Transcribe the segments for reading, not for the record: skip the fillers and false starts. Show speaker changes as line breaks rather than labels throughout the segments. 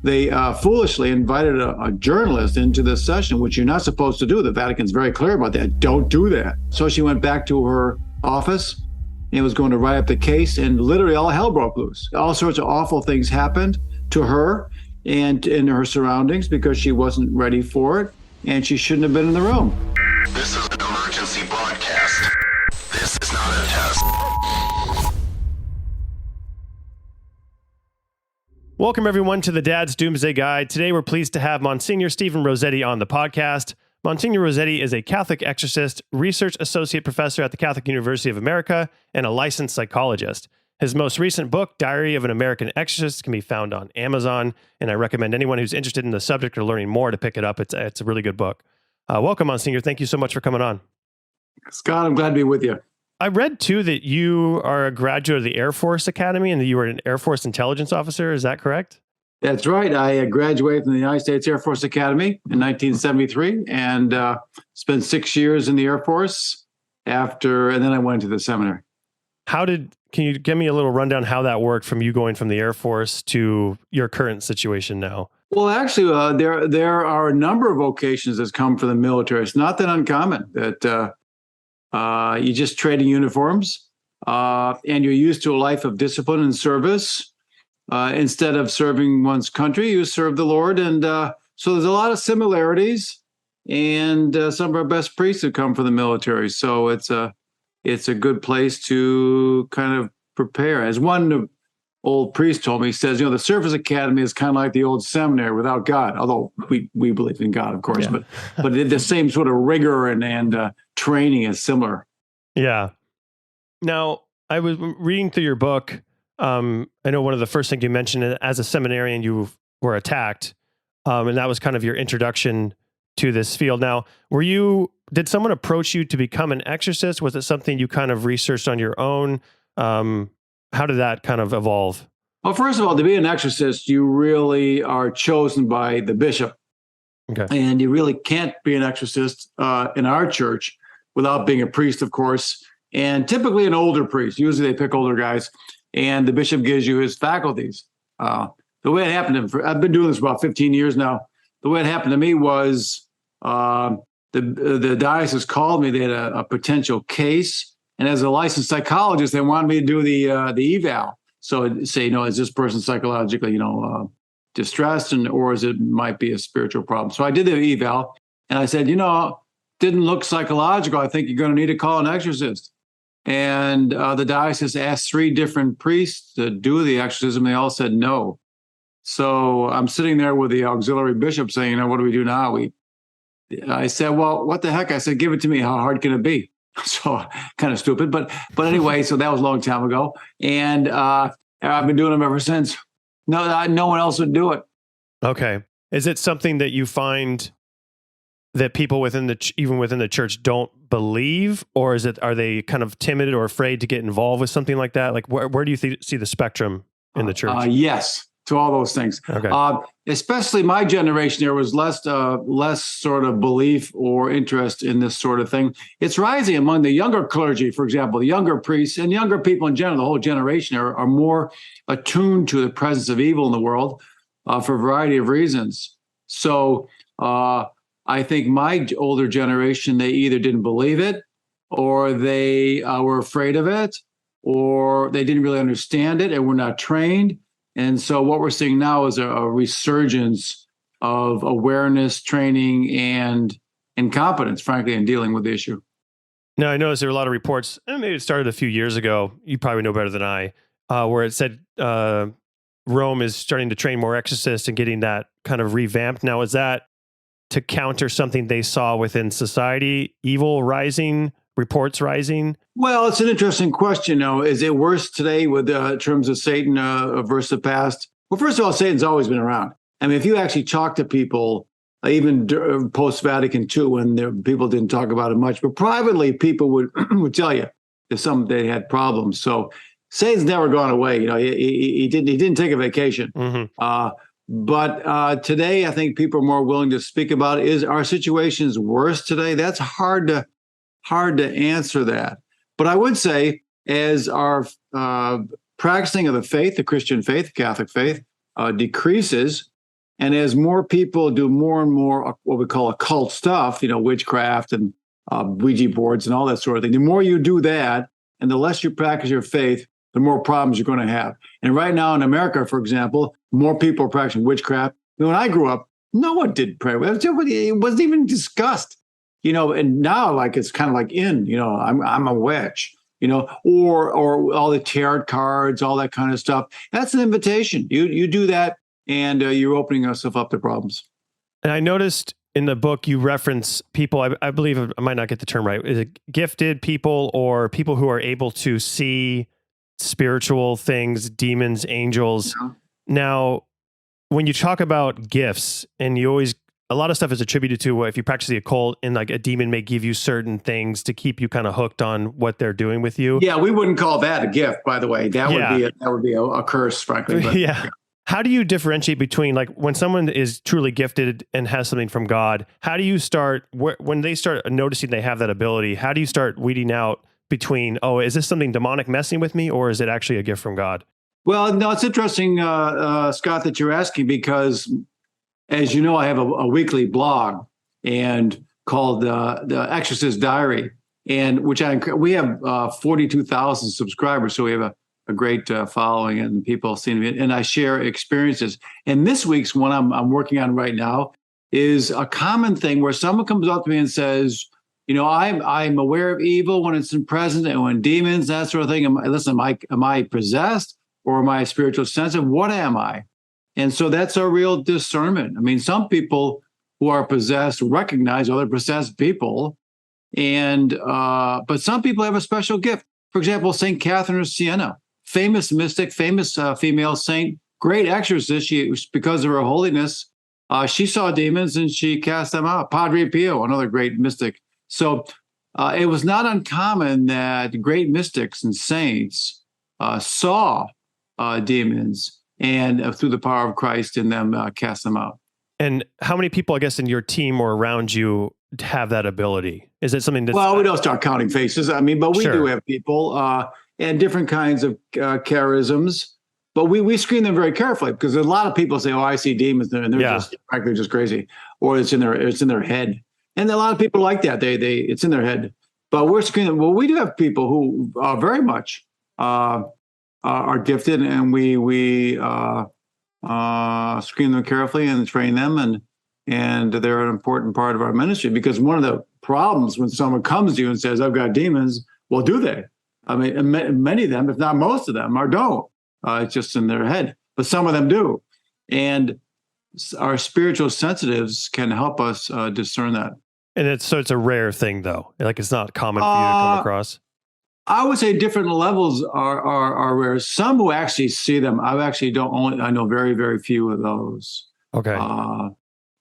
they foolishly invited a journalist into this session, which you're not supposed to do. The Vatican's very clear about that. Don't do that. So she went back to her office and was going to write up the case, and literally all hell broke loose. All sorts of awful things happened to her and in her surroundings because she wasn't ready for it, and she shouldn't have been in the room.
This is an emergency broadcast. This is not a test.
Welcome, everyone, to the Dad's Doomsday Guide. Today, we're pleased to have Msgr Stephen Rossetti on the podcast. Msgr Rossetti is a Catholic exorcist, research associate professor at the Catholic University of America, and a licensed psychologist. His most recent book, Diary of an American Exorcist, can be found on Amazon, and I recommend anyone who's interested in the subject or learning more to pick it up. It's a really good book. Welcome, Msgr. Thank you so much for coming on.
Scott, I'm glad to be with you.
I read, too, that you are a graduate of the Air Force Academy and that you were an Air Force intelligence officer. Is that correct?
That's right. I graduated from the United States Air Force Academy in 1973 and spent 6 years in the Air Force and then I went to the seminary.
Can you give me a little rundown how that worked from you going from the Air Force to your current situation now?
Well, actually, there are a number of vocations that come from the military. It's not that uncommon that you just trade in uniforms and you're used to a life of discipline and service. Instead of serving one's country, you serve the Lord. And so there's a lot of similarities, and some of our best priests have come from the military. So it's a good place to kind of prepare. As one old priest told me, he says, the service academy is kind of like the old seminary without God, although we believe in God, of course, yeah. but the same sort of rigor and training is similar.
Yeah. Now, I was reading through your book. I know one of the first things you mentioned, as a seminarian, you were attacked, and that was kind of your introduction to this field. Now, did someone approach you to become an exorcist? Was it something you kind of researched on your own? How did that kind of evolve?
Well, first of all, to be an exorcist, you really are chosen by the bishop. Okay. And you really can't be an exorcist in our church without being a priest, of course, and typically an older priest. Usually they pick older guys. And the bishop gives you his faculties. The way it happened, I've been doing this for about 15 years now. The way it happened to me was the diocese called me. They had a potential case. And as a licensed psychologist, they wanted me to do the eval. So say, is this person psychologically, distressed, or might be a spiritual problem? So I did the eval, and I said, didn't look psychological. I think you're going to need to call an exorcist. And the diocese asked 3 different priests to do the exorcism. They all said no. So I'm sitting there with the auxiliary bishop saying, what do we do now? I said, well, what the heck? I said, give it to me. How hard can it be? So kind of stupid. But anyway, so that was a long time ago. And I've been doing them ever since. No one else would do it.
Okay. Is it something that you find that people even within the church don't believe, or are they kind of timid or afraid to get involved with something like that? Like where do you see the spectrum in the church?
Yes, to all those things. Okay. Especially my generation, there was less sort of belief or interest in this sort of thing. It's rising among the younger clergy, for example, the younger priests and younger people in general. The whole generation are more attuned to the presence of evil in the world for a variety of reasons. So I think my older generation, they either didn't believe it, or they were afraid of it, or they didn't really understand it and were not trained. And so what we're seeing now is a resurgence of awareness, training, and competence, frankly, in dealing with the issue.
Now, I noticed there were a lot of reports, and maybe it started a few years ago, you probably know better than I, where it said Rome is starting to train more exorcists and getting that kind of revamped. Now, is that to counter something they saw within society, evil rising, reports rising?
Well, it's an interesting question. Is it worse today with terms of Satan versus the past? Well, first of all, Satan's always been around. I mean, if you actually talk to people, even post-Vatican II, when people didn't talk about it much, but privately, people would tell you if they had problems. So Satan's never gone away. He didn't take a vacation. Mm-hmm. But today, I think people are more willing to speak about it. Is our situations worse today? That's hard to answer that. But I would say, as our practicing of the faith, the Christian faith, the Catholic faith, decreases, And as more people do more and more what we call occult stuff, witchcraft and Ouija boards and all that sort of thing, the more you do that and the less you practice your faith, the more problems you're going to have. And right now in America, for example, more people are practicing witchcraft. When I grew up, no one did pray. It wasn't even discussed, and now like it's kind of like I'm a witch, or all the tarot cards, all that kind of stuff. That's an invitation. You do that and you're opening yourself up to problems.
And I noticed in the book you reference people, I believe, I might not get the term right. Is it gifted people or people who are able to see spiritual things, demons, angels?
Yeah.
Now, when you talk about gifts, and a lot of stuff is attributed to if you practice the occult, and like a demon may give you certain things to keep you kind of hooked on what they're doing with you.
Yeah, we wouldn't call that a gift, by the way. That would be a curse, frankly. But,
yeah. How do you differentiate between like when someone is truly gifted and has something from God? How do you start when they start noticing they have that ability? How do you start weeding out between, is this something demonic messing with me, or is it actually a gift from God?
Well, no, it's interesting, Scott, that you're asking, because as you know, I have a weekly blog and called the Exorcist Diary, and we have 42,000 subscribers, so we have a great following and people seeing it, and I share experiences. And this week's one I'm working on right now is a common thing where someone comes up to me and says, I'm aware of evil when it's in present and when demons, that sort of thing. Am I possessed? Or am I spiritual sensitive? What am I? And so that's a real discernment. I mean, some people who are possessed recognize other possessed people, but some people have a special gift. For example, St. Catherine of Siena, famous mystic, famous female saint, great exorcist. Because of her holiness, she saw demons and she cast them out. Padre Pio, another great mystic. So it was not uncommon that great mystics and saints saw demons and through the power of Christ in them cast them out.
And how many people, I guess, in your team or around you have that ability? Is it something that's...
Well, we don't start counting faces. I mean, but we do have people and different kinds of charisms, but we screen them very carefully, because a lot of people say, I see demons, and they're just crazy, or it's in their head. And a lot of people like that. They it's in their head, but we're screening. Well, we do have people who are very much are gifted, and we screen them carefully and train them, and they're an important part of our ministry. Because one of the problems when someone comes to you and says, I've got demons, well, do they? I mean, many of them, if not most of them, don't. It's just in their head, but some of them do. And our spiritual sensitives can help us discern that.
And it's a rare thing, though. Like, it's not common for you to come across.
I would say different levels are rare. Some who actually see them, I know very, very few of those.
Okay.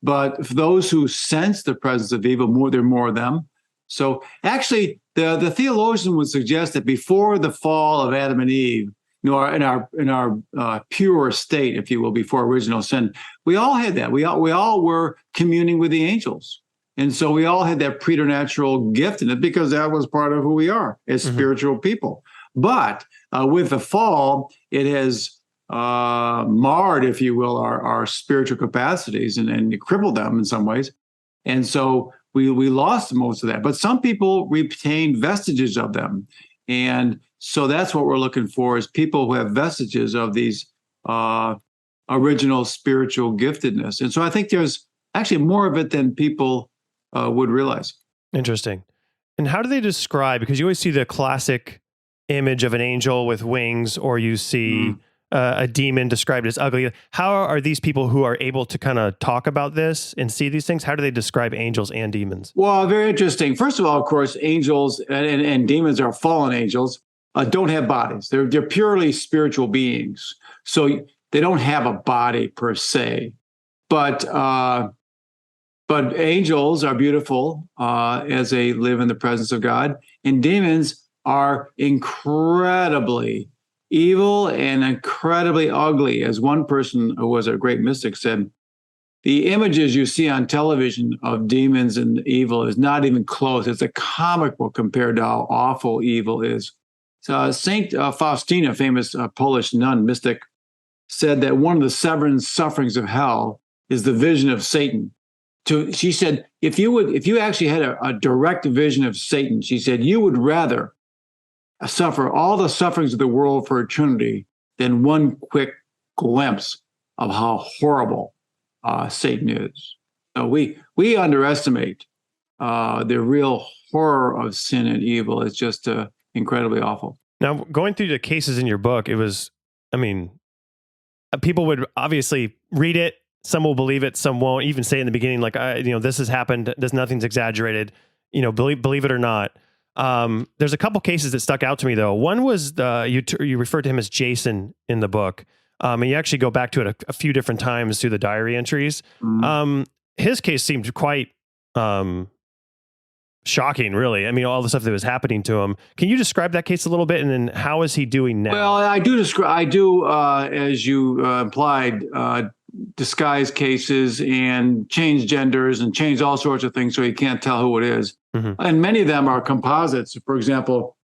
But for those who sense the presence of evil, there are more of them. So actually, the theologian would suggest that before the fall of Adam and Eve, in our pure state, if you will, before original sin, we all had that. We all were communing with the angels. And so we all had that preternatural gift in it, because that was part of who we are as spiritual people. But with the fall, it has marred, if you will, our spiritual capacities and crippled them in some ways. And so we lost most of that. But some people retain vestiges of them. And so that's what we're looking for, is people who have vestiges of these original spiritual giftedness. And so I think there's actually more of it than people would realize.
Interesting. And how do they describe, because you always see the classic image of an angel with wings, or you see a demon described as ugly. How are these people who are able to kind of talk about this and see these things, how do they describe angels and demons?
Well, very interesting. First of all, of course, angels and demons are fallen angels, don't have bodies. They're purely spiritual beings. So they don't have a body per se. But angels are beautiful as they live in the presence of God, and demons are incredibly evil and incredibly ugly. As one person who was a great mystic said, the images you see on television of demons and evil is not even close. It's a comic book compared to how awful evil is. So Saint Faustina, famous Polish nun mystic, said that one of the seven sufferings of hell is the vision of Satan. She said, if you actually had a direct vision of Satan, she said, you would rather suffer all the sufferings of the world for eternity than one quick glimpse of how horrible Satan is. So we underestimate the real horror of sin and evil. It's just incredibly awful.
Now, going through the cases in your book, it was, I mean, people would obviously read it. Some will believe it. Some won't. Even say in the beginning, like, this has happened. Nothing's exaggerated. Believe it or not. There's a couple cases that stuck out to me, though. One was you referred to him as Jason in the book. And you actually go back to it a few different times through the diary entries. Mm-hmm. His case seemed quite shocking, really. I mean, all the stuff that was happening to him. Can you describe that case a little bit, and then how is he doing now?
Well, I do, as you implied, disguise cases and change genders and change all sorts of things so you can't tell who it is. Mm-hmm. And many of them are composites. For example,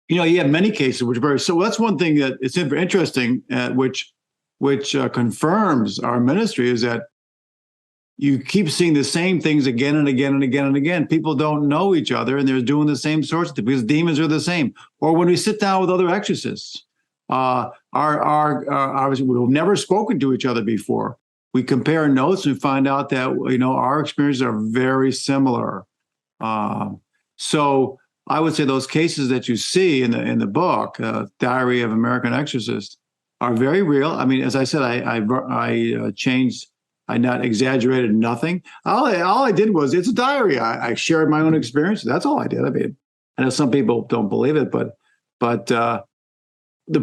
you have many cases which are very, so that's one thing that it's interesting, which confirms our ministry, is that you keep seeing the same things again and again and again and again. People don't know each other, and they're doing the same sorts of things because demons are the same. Or when we sit down with other exorcists, we've never spoken to each other before. We compare notes and find out that our experiences are very similar. So I would say those cases that you see in the book, Diary of American Exorcist, are very real. I mean, as I said, I changed. I not exaggerated nothing. All I did was, it's a diary. I shared my own experiences. That's all I did. I mean, I know some people don't believe it, but the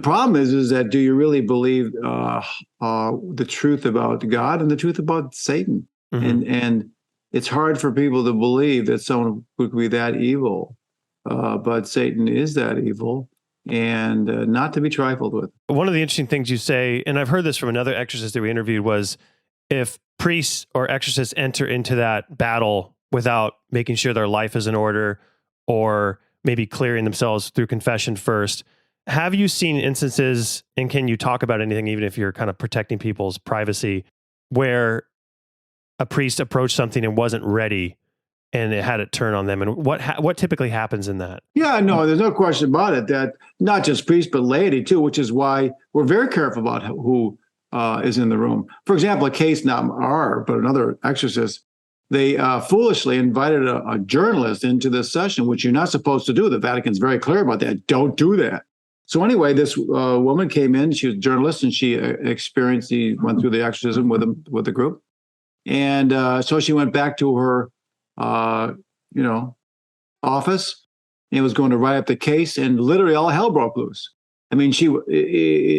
problem is that do you really believe the truth about God and the truth about Satan? Mm-hmm. And it's hard for people to believe that someone would be that evil, but Satan is that evil, and not to be trifled with.
One of the interesting things you say, and I've heard this from another exorcist that we interviewed, was if priests or exorcists enter into that battle without making sure their life is in order, or maybe clearing themselves through confession first, have you seen instances, and can you talk about anything, even if you're kind of protecting people's privacy, where a priest approached something and wasn't ready and it had it turn on them? And what typically happens in that?
Yeah, no, there's no question about it, that not just priests, but laity too, which is why we're very careful about who is in the room. For example, a case, not but another exorcist, they foolishly invited a journalist into this session, which you're not supposed to do. The Vatican's very clear about that. Don't do that. So anyway, this woman came in. She was a journalist, and she went through the exorcism with the group. And so she went back to her, office, and was going to write up the case, and literally all hell broke loose. I mean,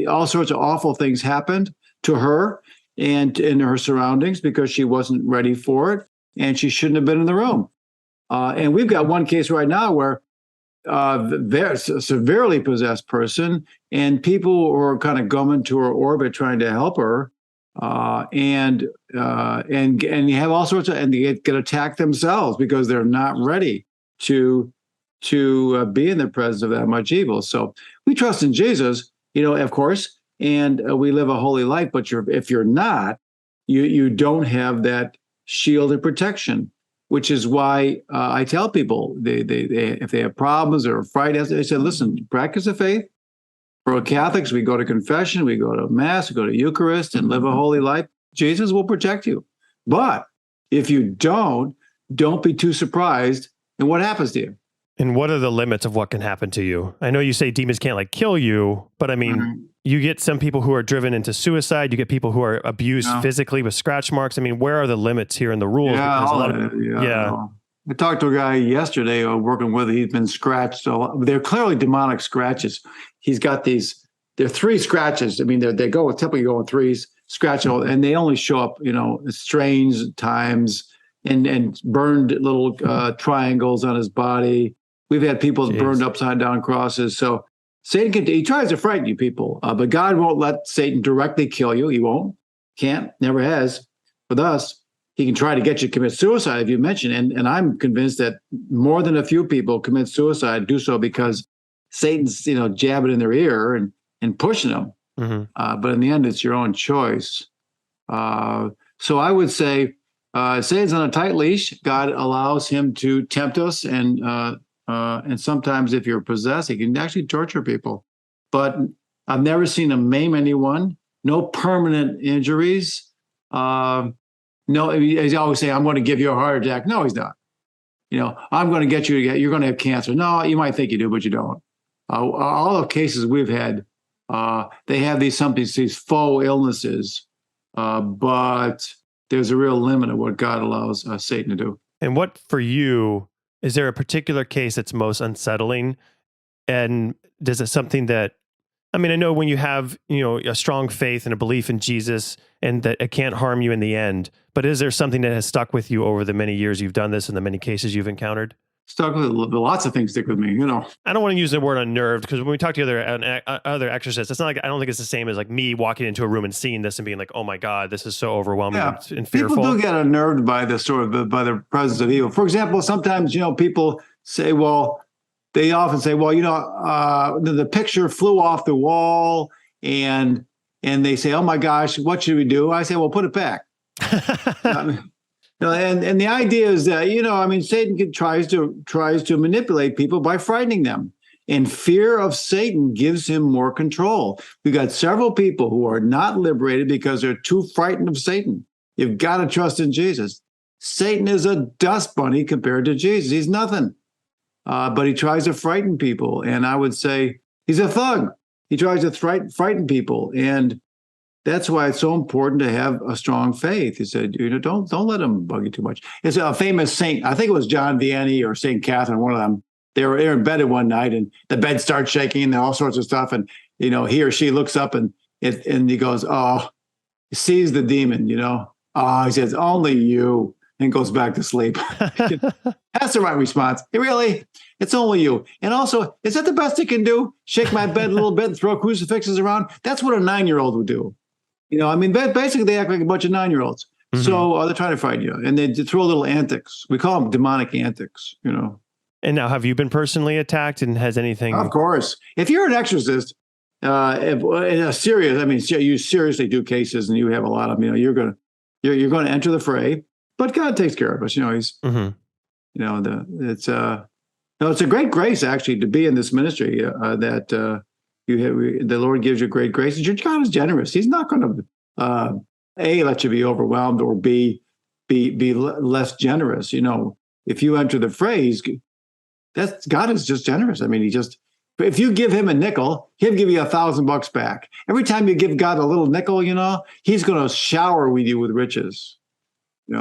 all sorts of awful things happened to her and in her surroundings because she wasn't ready for it, and she shouldn't have been in the room. And we've got one case right now where there's a severely possessed person, and people are kind of going to her orbit trying to help her, and you have all sorts of, and they get attacked themselves because they're not ready to be in the presence of that much evil. So we trust in Jesus, of course, and we live a holy life. But if you're not, you don't have that shield of protection, which is why I tell people they if they have problems or fright, they say, listen, practice the faith. For Catholics, we go to confession, we go to Mass, we go to Eucharist, and live a holy life. Jesus will protect you. But if you don't be too surprised. And what happens to you?
And what are the limits of what can happen to you? I know you say demons can't kill you, but I mean, mm-hmm. You get some people who are driven into suicide. You get people who are abused physically with scratch marks. I mean, where are the limits here in the rules?
I talked to a guy yesterday working with, he's been scratched. So they're clearly demonic scratches. He's got there are 3 scratches. I mean, they typically go in 3s, scratch, and they only show up, strange times and burned little triangles on his body. We've had people burned upside down crosses. So Satan he tries to frighten you people, but God won't let Satan directly kill you. He won't, can't, never has. With us, he can try to get you to commit suicide, if you mention, and I'm convinced that more than a few people commit suicide, do so because Satan's, jabbing in their ear and pushing them. Mm-hmm. But in the end, it's your own choice. So I would say Satan's on a tight leash. God allows him to tempt us, and sometimes if you're possessed, he can actually torture people. But I've never seen him maim anyone. No permanent injuries. No, he's always saying, "I'm going to give you a heart attack." No, he's not. I'm going to get you. You're going to have cancer. No, you might think you do, but you don't. All the cases we've had, they have these faux illnesses, but there's a real limit of what God allows Satan to do.
And what for you, is there a particular case that's most unsettling? And is it something that, I mean, I know when you have, a strong faith and a belief in Jesus and that it can't harm you in the end, but is there something that has stuck with you over the many years you've done this and the many cases you've encountered?
Stuck with lots of things stick with me,
I don't want to use the word unnerved, because when we talk to other exorcists, it's not like, I don't think it's the same as like me walking into a room and seeing this and being like, oh my God, this is so overwhelming and fearful.
People do get unnerved by by the presence of evil. For example, sometimes, people say, they often say, the picture flew off the wall, and they say, oh my gosh, what should we do? I say, well, put it back. And the idea is that, Satan tries to manipulate people by frightening them. And fear of Satan gives him more control. We've got several people who are not liberated because they're too frightened of Satan. You've got to trust in Jesus. Satan is a dust bunny compared to Jesus. He's nothing. But he tries to frighten people. And I would say he's a thug. He tries to frighten people. And that's why it's so important to have a strong faith. He said, don't let him bug you too much. It's a famous saint. I think it was John Vianney or St. Catherine, one of them. They were in bed one night, and the bed starts shaking and all sorts of stuff. And, he or she looks up and he goes, oh, he sees the demon, he says, only you, and goes back to sleep. That's the right response. Really? It's only you. And also, is that the best he can do? Shake my bed a little bit and throw crucifixes around? That's what a 9-year-old would do. Basically, they act like a bunch of 9-year-olds. Mm-hmm. So they're trying to frighten you, and they throw little antics. We call them demonic antics,
And now, have you been personally attacked, and has anything?
Of course. If you're an exorcist, you seriously do cases, and you have a lot of, you're going to enter the fray. But God takes care of us. He's,
mm-hmm.
It's a great grace actually to be in this ministry that. The Lord gives you great grace. Your God is generous. He's not going to let you be overwhelmed or be less generous. If you enter the phrase, God is just generous. If you give him a nickel, he'll give you $1,000 back. Every time you give God a little nickel, he's going to shower with you with riches.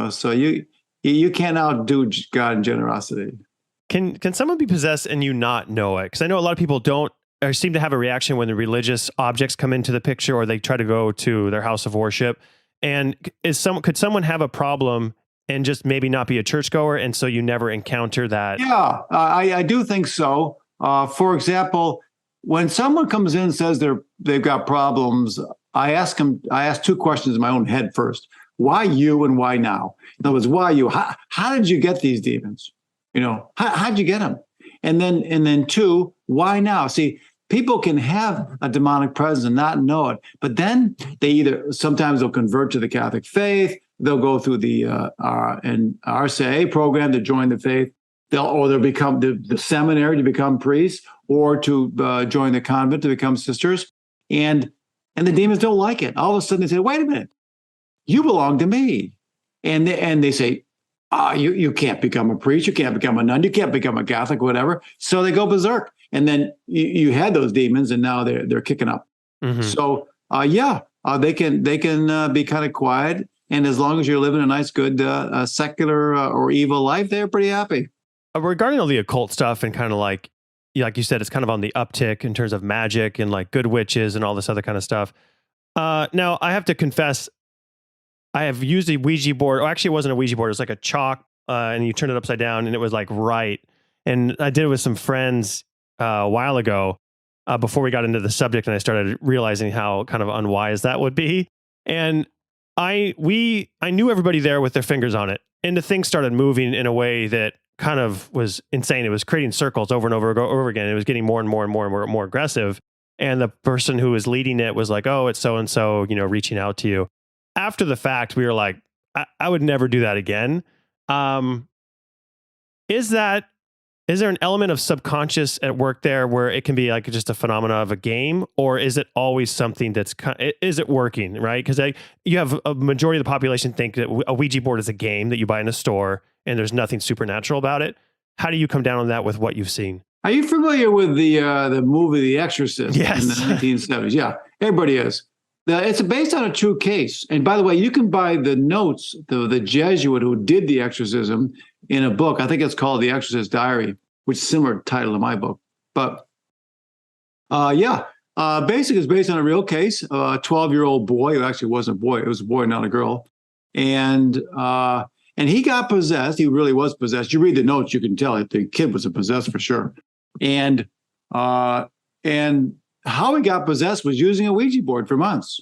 So you can't outdo God in generosity.
Can someone be possessed and you not know it? Because I know a lot of people don't. Or seem to have a reaction when the religious objects come into the picture, or they try to go to their house of worship. And could someone have a problem and just maybe not be a churchgoer, and so you never encounter that?
Yeah, I do think so. For example, when someone comes in and says they've got problems, I ask 2 questions in my own head first. Why you and why now? In other words, why you? How did you get these demons? How'd you get them? And then 2, why now? See, people can have a demonic presence and not know it, but then sometimes they'll convert to the Catholic faith. They'll go through the RCIA program to join the faith. They'll become the seminary to become priests, or to join the convent to become sisters. And the demons don't like it. All of a sudden they say, wait a minute, you belong to me. And they say, you can't become a priest, you can't become a nun, you can't become a Catholic, whatever. So they go berserk. And then you had those demons, and now they're kicking up. Mm-hmm. So they can be kind of quiet, and as long as you're living a nice, good, secular or evil life, they're pretty happy.
Regarding all the occult stuff, and kind of like you said, it's kind of on the uptick in terms of magic and like good witches and all this other kind of stuff. Now I have to confess, I have used a Ouija board. Oh, actually, it wasn't a Ouija board. It was like a chalk, and you turn it upside down, and it was like right. And I did it with some friends a while ago, before we got into the subject, and I started realizing how kind of unwise that would be. And I knew everybody there with their fingers on it, and the thing started moving in a way that kind of was insane. It was creating circles over and over again. It was getting more and more aggressive. And the person who was leading it was like, "Oh, it's so and so, reaching out to you." After the fact, we were like, I would never do that again. Is there an element of subconscious at work there where it can be like just a phenomena of a game, or is it always something is it working, right? Because you have a majority of the population think that a Ouija board is a game that you buy in a store and there's nothing supernatural about it. How do you come down on that with what you've seen?
Are you familiar with the movie The Exorcist
Yes.
in the 1970s? Yeah, everybody is. It's based on a true case. And by the way, you can buy the notes, the Jesuit who did the exorcism in a book. I think it's called The Exorcist Diary, which is a similar title to my book. But basically it's based on a real case. A 12-year-old boy, who actually wasn't a boy, it was a boy, not a girl. And he got possessed. He really was possessed. You read the notes, you can tell it. The kid was possessed for sure. And how he got possessed was using a Ouija board for months.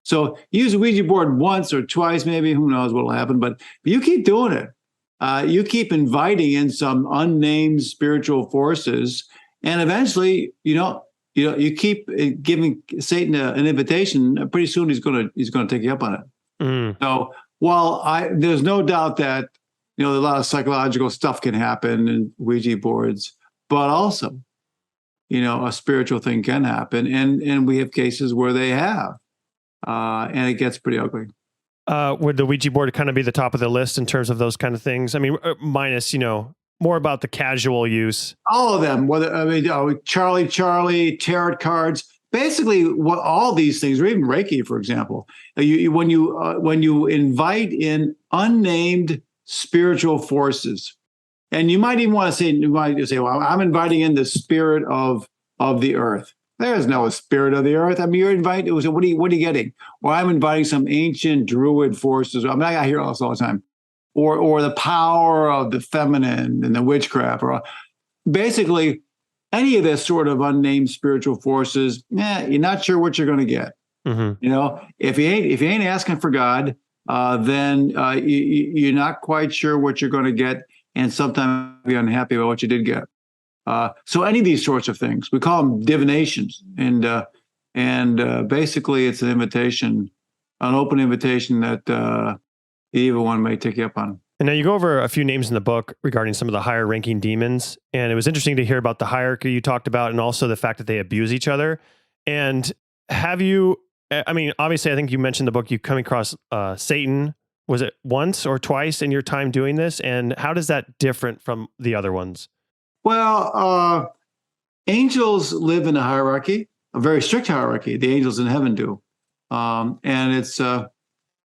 So you use a Ouija board once or twice, maybe, who knows what'll happen, but you keep doing it. You keep inviting in some unnamed spiritual forces, and eventually, you keep giving Satan an invitation. Pretty soon, he's going to take you up on it. Mm. So, while there's no doubt that a lot of psychological stuff can happen in Ouija boards, but also, a spiritual thing can happen, and we have cases where they have, and it gets pretty ugly.
Would the Ouija board kind of be the top of the list in terms of those kind of things? I mean, minus, more about the casual use.
All of them, Charlie, tarot cards, basically all these things, or even Reiki, for example. When you invite in unnamed spiritual forces, and you might even want to say, well, I'm inviting in the spirit of the earth. There's no spirit of the earth. I mean, you're inviting. What are you getting? Well, I'm inviting some ancient druid forces. I mean, I hear this all the time, or the power of the feminine and the witchcraft, or basically any of this sort of unnamed spiritual forces. You're not sure what you're going to get. Mm-hmm. If you ain't asking for God, then you're not quite sure what you're going to get, and sometimes be unhappy about what you did get. So any of these sorts of things, we call them divinations, and basically it's an invitation, an open invitation that the evil one may take you up on.
And now you go over a few names in the book regarding some of the higher ranking demons, and it was interesting to hear about the hierarchy you talked about, and also the fact that they abuse each other. And obviously, I think you mentioned the book, you come across Satan. Was it once or twice in your time doing this? And how does that different from the other ones?
Well, angels live in a hierarchy, a very strict hierarchy. The angels in heaven do, and it's, but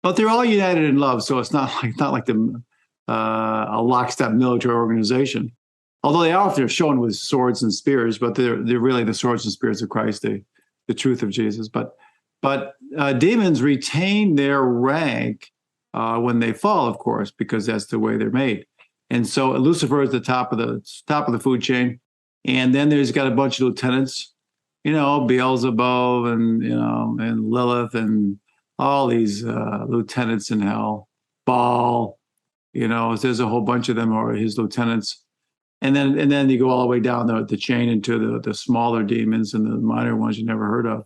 they're all united in love. So it's not like a lockstep military organization. Although they are often shown with swords and spears, but they're really the swords and spears of Christ, the truth of Jesus. But demons retain their rank when they fall, of course, because that's the way they're made. And so Lucifer is the top of the food chain, and then there's got a bunch of lieutenants, Beelzebub and Lilith and all these lieutenants in hell. Baal, there's a whole bunch of them who are his lieutenants, and then you go all the way down the chain into the smaller demons and the minor ones you never heard of,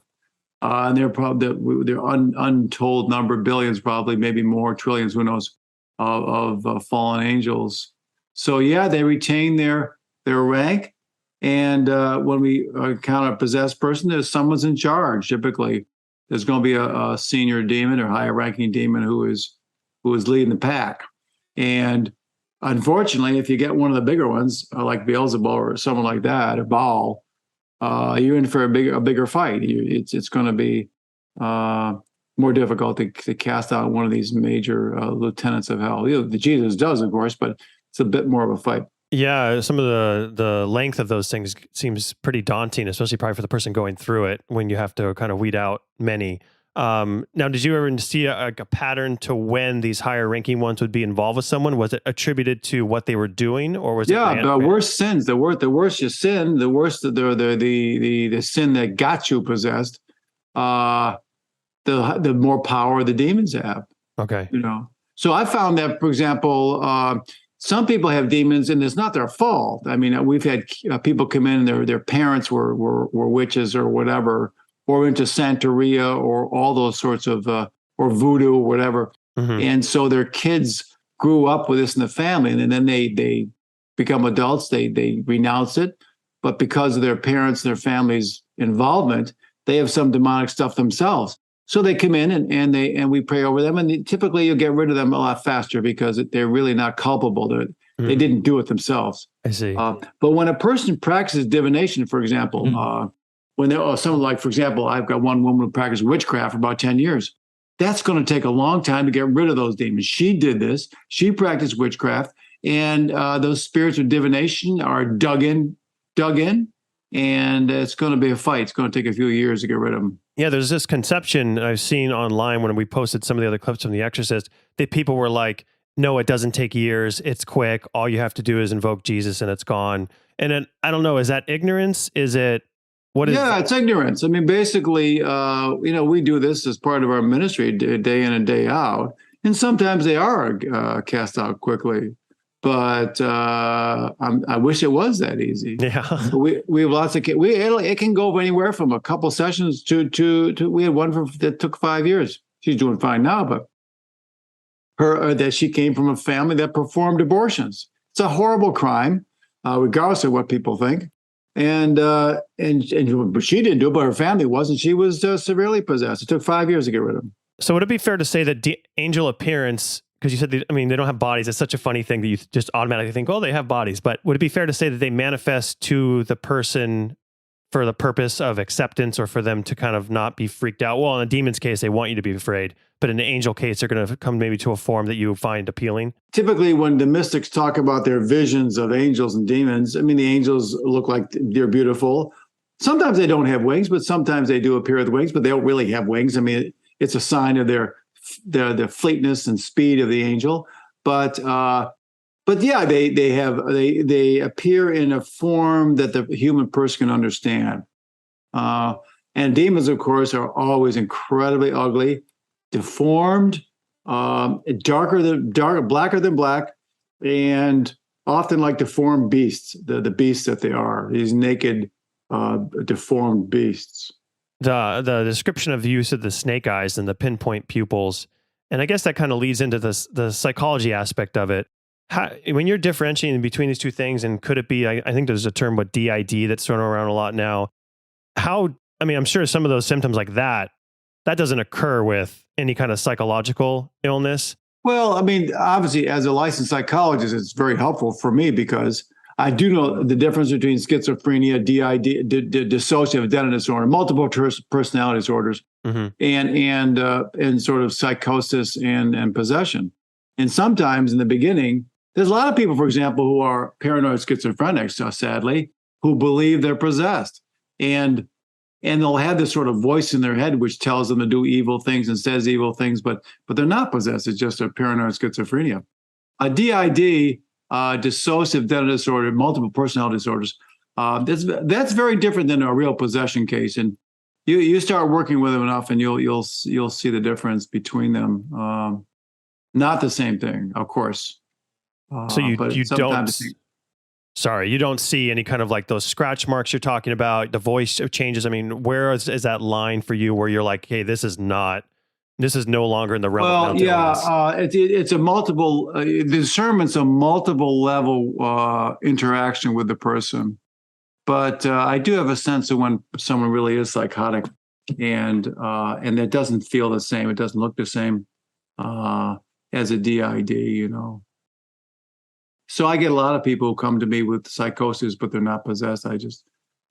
and they're probably they're untold number, billions, probably maybe more, trillions, who knows, of fallen angels. So yeah, they retain their rank, and when we encounter a possessed person, there's someone's in charge. Typically, there's going to be a senior demon or higher ranking demon who is leading the pack. And unfortunately, if you get one of the bigger ones, like Beelzebub or someone like that, or Baal, you're in for a bigger fight. It's going to be more difficult to cast out one of these major lieutenants of hell. Jesus does, of course, but it's a bit more of a fight.
Yeah, some of the length of those things seems pretty daunting, especially probably for the person going through it when you have to kind of weed out many. Now, did you ever see a pattern to when these higher ranking ones would be involved with someone? Was it attributed to what they were doing, or was it?
Yeah, the worst sins, the worse you sin, the worse the sin that got you possessed, the more power the demons have.
Okay.
So I found that, for example, some people have demons, and it's not their fault. I mean, we've had people come in, and their parents were witches or whatever, or into Santeria or all those sorts of, or voodoo or whatever. And so their kids grew up with this in the family, and then they become adults, they renounce it. But because of their parents and their family's involvement, they have some demonic stuff themselves. So they come in and we pray over them, and typically you'll get rid of them a lot faster because they're really not culpable. They didn't do it themselves.
I see.
But when a person practices divination, for example, when there someone like, for example, I've got one woman who practiced witchcraft for about 10 years. That's going to take a long time to get rid of those demons. She did this. She practiced witchcraft, and those spirits of divination are dug in, and it's going to be a fight. It's going to take a few years to get rid of them.
Yeah, there's this conception I've seen online when we posted some of the other clips from The Exorcist that people were like, no, it doesn't take years. It's quick. All you have to do is invoke Jesus and it's gone. And then, I don't know, is that ignorance? Is it, what is
Yeah, it's ignorance. I mean, basically, we do this as part of our ministry day in and day out. And sometimes they are cast out quickly. But I wish it was that easy.
Yeah,
we have lots of kids. It can go anywhere from a couple sessions to we had one that took 5 years. She's doing fine now, but that she came from a family that performed abortions. It's a horrible crime, regardless of what people think. And but she didn't do it, but her family wasn't. She was severely possessed. It took 5 years to get rid of them.
So would it be fair to say that angel appearance? Because you said, they don't have bodies. It's such a funny thing that you just automatically think, oh, they have bodies. But would it be fair to say that they manifest to the person for the purpose of acceptance, or for them to kind of not be freaked out? Well, in a demon's case, they want you to be afraid. But in the angel case, they're going to come maybe to a form that you find appealing.
Typically, when the mystics talk about their visions of angels and demons, I mean, the angels look like they're beautiful. Sometimes they don't have wings, but sometimes they do appear with wings, but they don't really have wings. I mean, it's a sign of their fleetness and speed of the angel, but yeah, they appear in a form that the human person can understand. And demons, of course, are always incredibly ugly, deformed, blacker than black, and often like deformed beasts. The beasts that they are, these naked, deformed beasts.
The description of the use of the snake eyes and the pinpoint pupils, and I guess that kind of leads into the psychology aspect of it. When you're differentiating between these two things, and could it be, I think there's a term, what, DID, that's thrown around a lot now. I'm sure some of those symptoms like that doesn't occur with any kind of psychological illness. Well, I mean, obviously, as a licensed psychologist, it's very helpful for me because I do know the difference between schizophrenia, DID, dissociative identity disorder, multiple personality disorders, and sort of psychosis and possession. And sometimes in the beginning, there's a lot of people, for example, who are paranoid schizophrenics, sadly, who believe they're possessed, and they'll have this sort of voice in their head which tells them to do evil things and says evil things, but they're not possessed. It's just a paranoid schizophrenia. A DID. Dissociative identity disorder, multiple personality disorders. That's very different than a real possession case, and you start working with them enough, and you'll see the difference between them. Not the same thing, of course. So you don't. Sorry, you don't see any kind of like those scratch marks you're talking about. The voice changes. I mean, where is that line for you where you're like, hey, this is no longer in the realm of mental illness?
It's a multiple, the discernment's a multiple level interaction with the person. But I do have a sense of when someone really is psychotic and it doesn't feel the same, it doesn't look the same as a DID, So I get a lot of people who come to me with psychosis, but they're not possessed.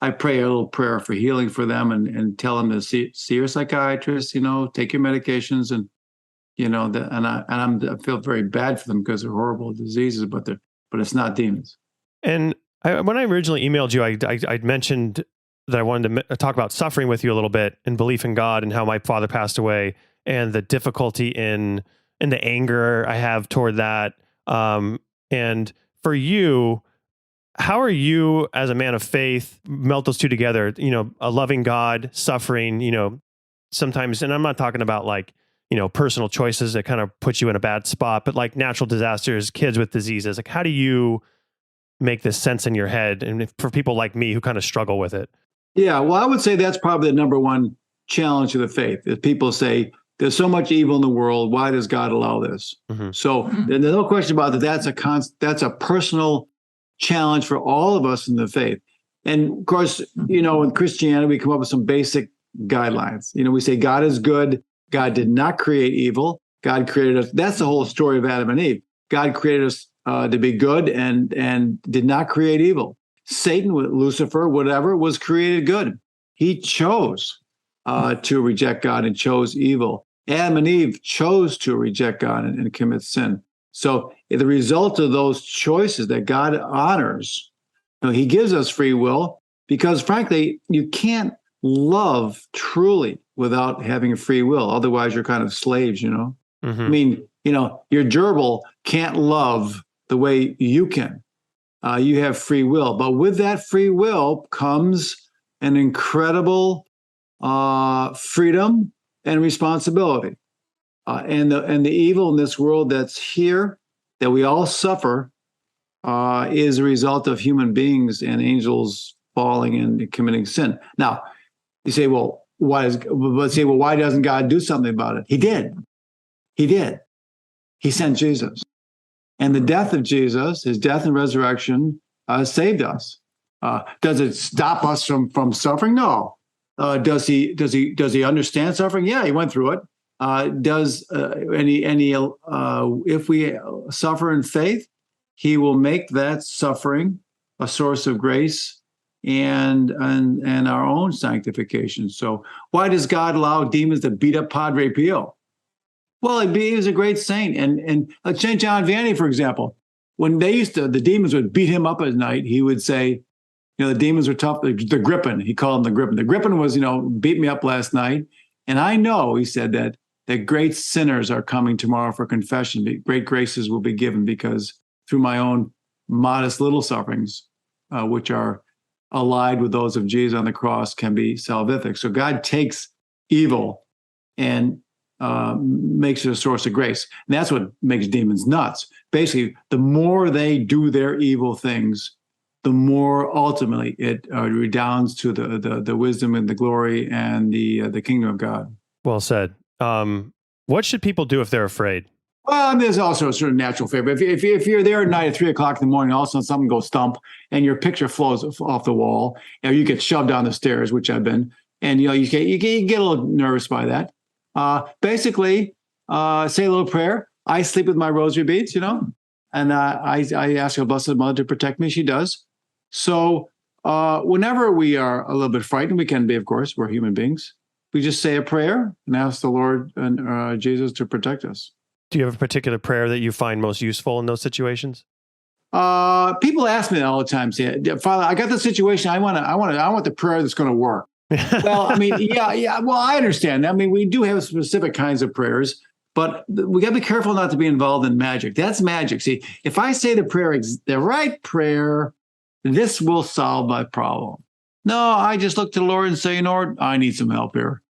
I pray a little prayer for healing for them and tell them to see your psychiatrist, take your medications, and I feel very bad for them because they're horrible diseases, but it's not demons.
And when I originally emailed you, I mentioned that I wanted to talk about suffering with you a little bit and belief in God and how my father passed away and the difficulty in the anger I have toward that. And for you, how are you, as a man of faith, melt those two together? A loving God, suffering, sometimes, and I'm not talking about like, personal choices that kind of put you in a bad spot, but like natural disasters, kids with diseases. Like, how do you make this sense in your head? And for people like me who kind of struggle with it?
Yeah, well, I would say that's probably the number one challenge of the faith. If people say, There's so much evil in the world. Why does God allow this? Mm-hmm. So there's no question about that. That's a personal challenge for all of us in the faith. And of course, in Christianity, we come up with some basic guidelines. We say God is good. God did not create evil. God created us. That's the whole story of Adam and Eve. God created us to be good and did not create evil. Satan, Lucifer, whatever, was created good. He chose to reject God and chose evil. Adam and Eve chose to reject God and commit sin. So the result of those choices that God honors, he gives us free will because, frankly, you can't love truly without having free will. Otherwise, you're kind of slaves, Mm-hmm. I mean, your gerbil can't love the way you can. You have free will. But with that free will comes an incredible freedom and responsibility. And the evil in this world that's here, that we all suffer, is a result of human beings and angels falling and committing sin. Now, you say, well, why doesn't God do something about it? He did. He sent Jesus. And the death of Jesus, his death and resurrection, saved us. Does it stop us from suffering? No. Does he understand suffering? Yeah, he went through it. If we suffer in faith, he will make that suffering a source of grace and our own sanctification. So why does God allow demons to beat up Padre Pio? Well, he was a great saint. And St. John Vianney, for example, when the demons would beat him up at night, he would say, the demons were tough. The grippin, he called them the grippin. The grippin was, beat me up last night. And I know, he said, that great sinners are coming tomorrow for confession. Great graces will be given because through my own modest little sufferings, which are allied with those of Jesus on the cross, can be salvific. So God takes evil and makes it a source of grace. And that's what makes demons nuts. Basically, the more they do their evil things, the more ultimately it redounds to the wisdom and the glory and the kingdom of God.
Well said. What should people do if they're afraid?
Well, there's also a sort of natural fear. But if you're there at night at 3:00 in the morning, all of a sudden something goes thump and your picture flows off the wall, you get shoved down the stairs, which I've been, and you get a little nervous by that. Basically, say a little prayer. I sleep with my rosary beads, and I ask our Blessed Mother to protect me. She does. So whenever we are a little bit frightened, we can be, of course, we're human beings. We just say a prayer and ask the Lord and Jesus to protect us.
Do you have a particular prayer that you find most useful in those situations?
People ask me that all the time. Say, Father, I got the situation. I want the prayer that's going to work. Well, I mean, yeah. Well, I understand. I mean, we do have specific kinds of prayers, but we got to be careful not to be involved in magic. That's magic. See, if I say the right prayer, this will solve my problem. No, I just look to the Lord and say, Lord, I need some help here,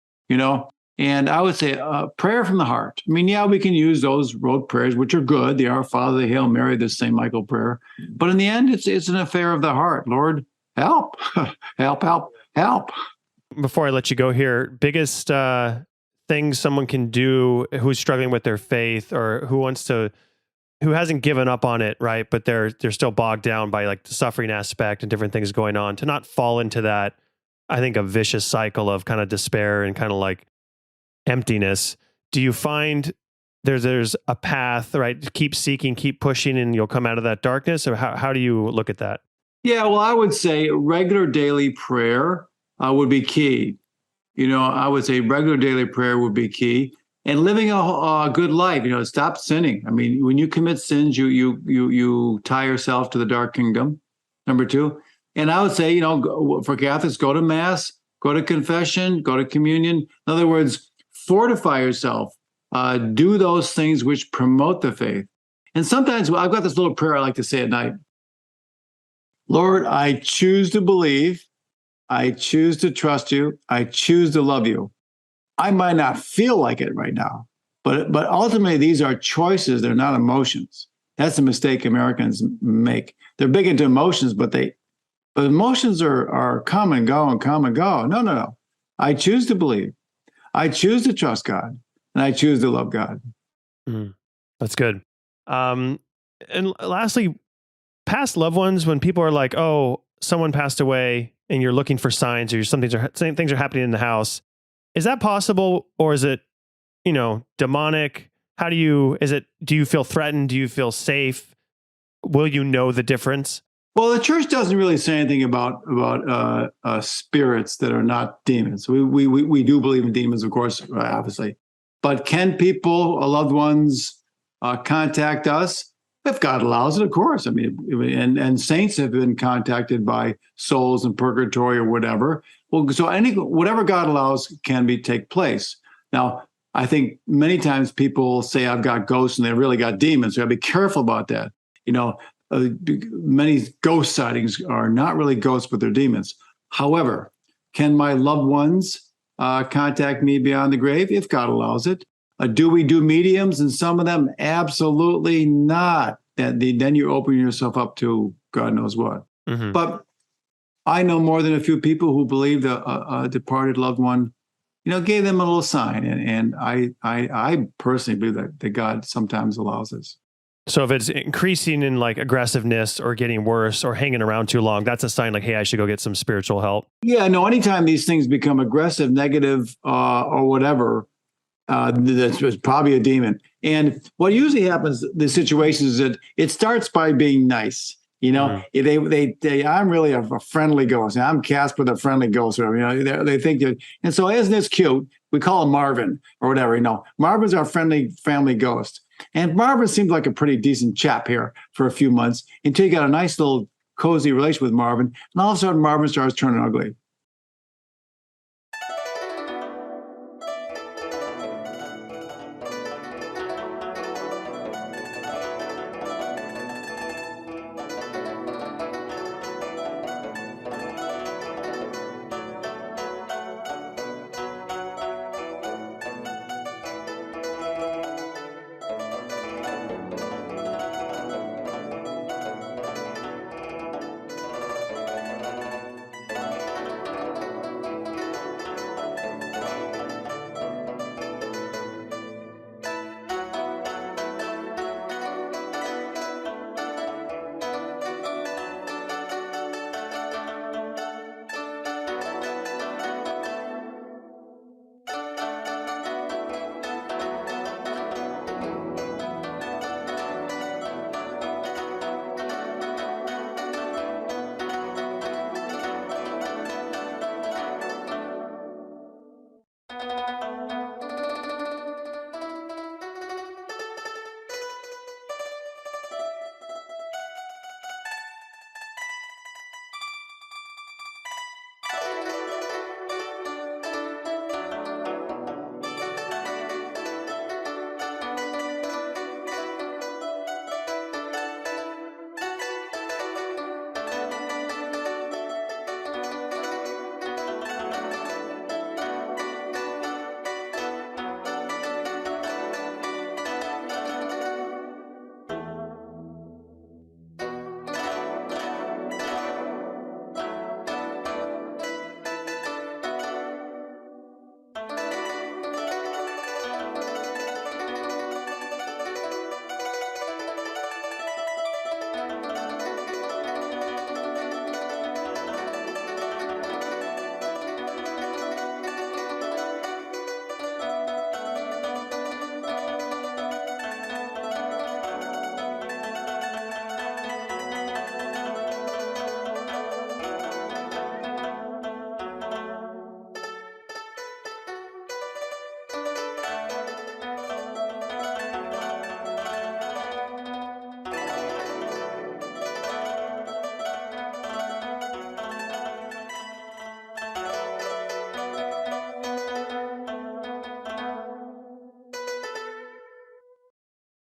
And I would say prayer from the heart. I mean, we can use those rote prayers, which are good. The Our Father, the Hail Mary, the St. Michael prayer. But in the end, it's an affair of the heart. Lord, help, help.
Before I let you go here, biggest things someone can do who's struggling with their faith or who hasn't given up on it, right? But they're still bogged down by like the suffering aspect and different things going on, to not fall into that, I think, a vicious cycle of kind of despair and kind of like emptiness. Do you find there's a path, right? Keep seeking, keep pushing, and you'll come out of that darkness? Or how do you look at that?
Yeah, well, I would say regular daily prayer would be key. I would say regular daily prayer would be key. And living a good life, stop sinning. I mean, when you commit sins, you tie yourself to the dark kingdom. Number two. And I would say, for Catholics, go to Mass, go to confession, go to communion. In other words, fortify yourself. Do those things which promote the faith. And sometimes I've got this little prayer I like to say at night. Lord, I choose to believe. I choose to trust you. I choose to love you. I might not feel like it right now, but ultimately these are choices. They're not emotions. That's a mistake Americans make. They're big into emotions, but emotions are come and go and come and go. No. I choose to believe. I choose to trust God. and I choose to love God.
That's good. And lastly, past loved ones, when people are like, oh, someone passed away and you're looking for signs or things are happening in the house. Is that possible? Or is it, demonic? Do you feel threatened? Do you feel safe? Will you know the difference?
Well, the church doesn't really say anything about spirits that are not demons. We do believe in demons, of course, obviously. But can people, loved ones, contact us? If God allows it, of course. I mean, and saints have been contacted by souls in purgatory or whatever. Well, so whatever God allows can take place. Now, I think many times people say I've got ghosts and they really got demons. So I'll be careful about that. Many ghost sightings are not really ghosts, but they're demons. However, can my loved ones contact me beyond the grave if God allows it? Do we do mediums and some of them? Absolutely not. Then you open yourself up to God knows what. Mm-hmm. But I know more than a few people who believe a departed loved one, gave them a little sign. And I personally believe that God sometimes allows this.
So if it's increasing in like aggressiveness or getting worse or hanging around too long, that's a sign like, hey, I should go get some spiritual help.
Yeah, no, anytime these things become aggressive, negative, or whatever, that's probably a demon. And what usually happens, the situation is that it starts by being nice. I'm really a friendly ghost. I'm Casper the friendly ghost. They think that, and so isn't this cute? We call him Marvin or whatever. Marvin's our friendly family ghost. And Marvin seemed like a pretty decent chap here for a few months until you got a nice little cozy relationship with Marvin. And all of a sudden, Marvin starts turning ugly.